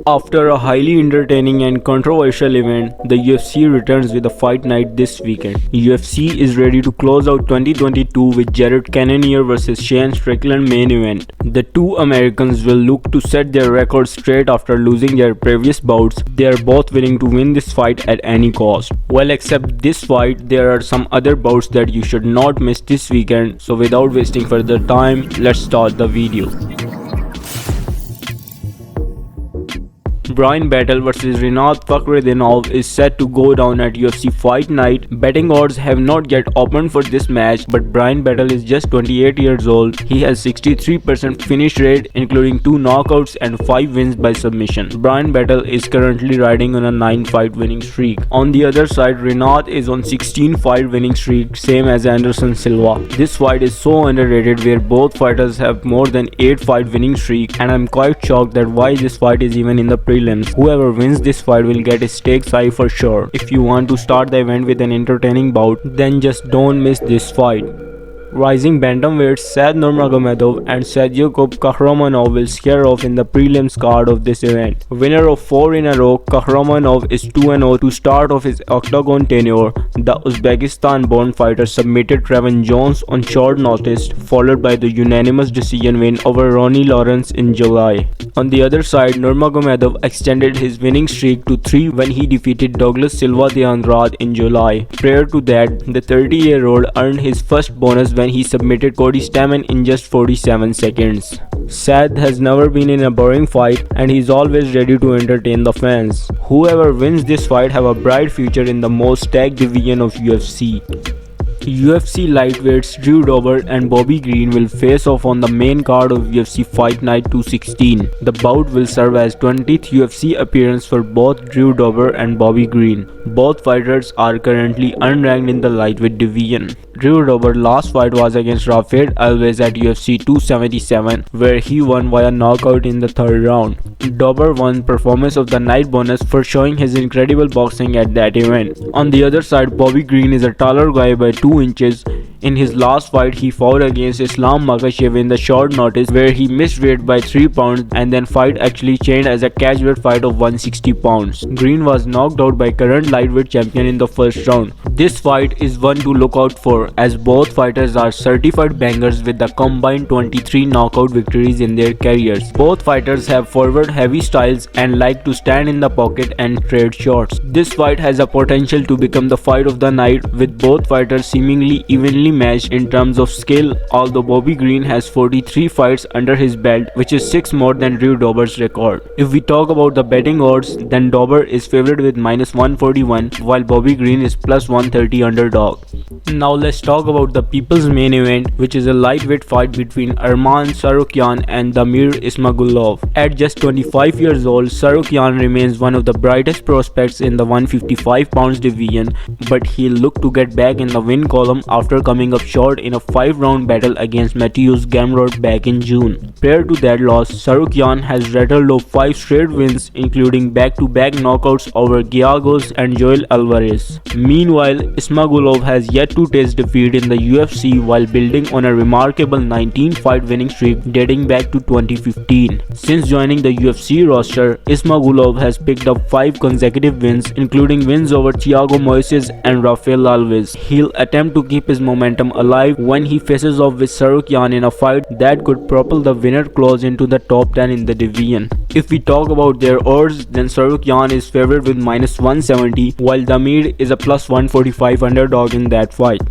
After a highly entertaining and controversial event, the UFC returns with a fight night this weekend. UFC is ready to close out 2022 with Jared Cannonier vs Shane Strickland main event. The two Americans will look to set their records straight after losing their previous bouts. They are both willing to win this fight at any cost. Well, except this fight, there are some other bouts that you should not miss this weekend. So without wasting further time, let's start the video. Brian Battle vs Rinat Fakhretdinov is set to go down at UFC Fight Night. Betting odds have not yet opened for this match, but Brian Battle is just 28 years old. He has 63% finish rate, including 2 knockouts and 5 wins by submission. Brian Battle is currently riding on a 9-fight winning streak. On the other side, Rinat is on 16-fight winning streak, same as Anderson Silva. This fight is so underrated, where both fighters have more than 8-fight winning streak, and I'm quite shocked that why this fight is even in the prelims. Whoever wins this fight will get a stakes high for sure. If you want to start the event with an entertaining bout, then just don't miss this fight. Rising bantamweights Sad Nurmagomedov and Sergio Kahramanov will scare off in the prelims card of this event. Winner of 4 in a row, Kahramanov is 2-0 to start off his octagon tenure. The Uzbekistan-born fighter submitted Trevin Jones on short notice, followed by the unanimous decision win over Ronnie Lawrence in July. On the other side, Nurmagomedov extended his winning streak to 3 when he defeated Douglas Silva de Andrade in July. Prior to that, the 30-year-old earned his first bonus when he submitted Cody Stamann in just 47 seconds. Sad has never been in a boring fight, and he's always ready to entertain the fans. Whoever wins this fight have a bright future in the most stacked division of UFC. UFC lightweights Drew Dober and Bobby Green will face off on the main card of UFC Fight Night 216. The bout will serve as 20th UFC appearance for both Drew Dober and Bobby Green. Both fighters are currently unranked in the lightweight division. Drew Dober's last fight was against Rafael Alves at UFC 277, where he won via knockout in the 3rd round. Dober won Performance of the Night bonus for showing his incredible boxing at that event. On the other side, Bobby Green is a taller guy by 2 inches. In his last fight, he fought against Islam Makhachev in the short notice, where he missed weight by 3 pounds, and then fight actually changed as a catchweight fight of 160 pounds. Green was knocked out by current lightweight champion in the 1st round. This fight is one to look out for, as both fighters are certified bangers with the combined 23 knockout victories in their careers. Both fighters have forward-heavy styles and like to stand in the pocket and trade shots. This fight has a potential to become the fight of the night, with both fighters seemingly evenly matched in terms of skill, although Bobby Green has 43 fights under his belt, which is 6 more than Drew Dober's record. If we talk about the betting odds, then Dober is favored with -141, while Bobby Green is +130 underdog. Now let's talk about the people's main event, which is a lightweight fight between Arman Tsarukyan and Damir Ismagulov. At just 25 years old, Tsarukyan remains one of the brightest prospects in the 155 pounds division, but he'll look to get back in the win column after coming up short in a 5-round battle against Mateusz Gamrot back in June. Prior to that loss, Tsarukyan has rattled off 5 straight wins, including back-to-back knockouts over Giagos and Joel Alvarez. Meanwhile, Ismagulov has yet to taste defeat in the UFC while building on a remarkable 19-fight winning streak dating back to 2015. Since joining the UFC roster, Ismagulov has picked up 5 consecutive wins, including wins over Thiago Moises and Rafael Alves. He'll attempt to keep his momentum alive when he faces off with Tsarukyan in a fight that could propel the winner close into the top 10 in the division. If we talk about their odds, then Tsarukyan is favored with -170, while Damir is a +145 underdog in that fight.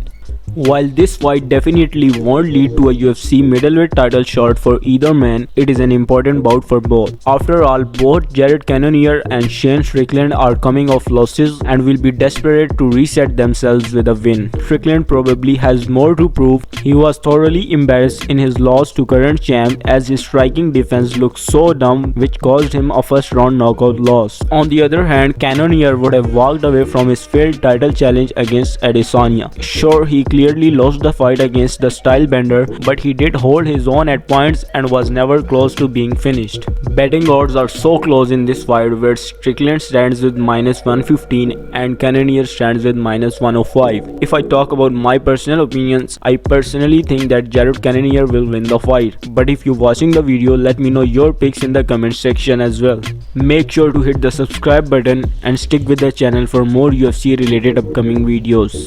While this fight definitely won't lead to a UFC middleweight title shot for either man, it is an important bout for both. After all, both Jared Cannonier and Shane Strickland are coming off losses and will be desperate to reset themselves with a win. Strickland probably has more to prove. He was thoroughly embarrassed in his loss to current champ, as his striking defense looked so dumb, which caused him a 1st round knockout loss. On the other hand, Cannonier would have walked away from his failed title challenge against Adesanya. Sure, he clearly clearly lost the fight against the style bender, but he did hold his own at points and was never close to being finished. Betting odds are so close in this fight where Strickland stands with -115 and Cannonier stands with -105. If I talk about my personal opinions, I personally think that Jared Cannonier will win the fight. But if you're watching the video, let me know your picks in the comment section as well. Make sure to hit the subscribe button and stick with the channel for more UFC related upcoming videos.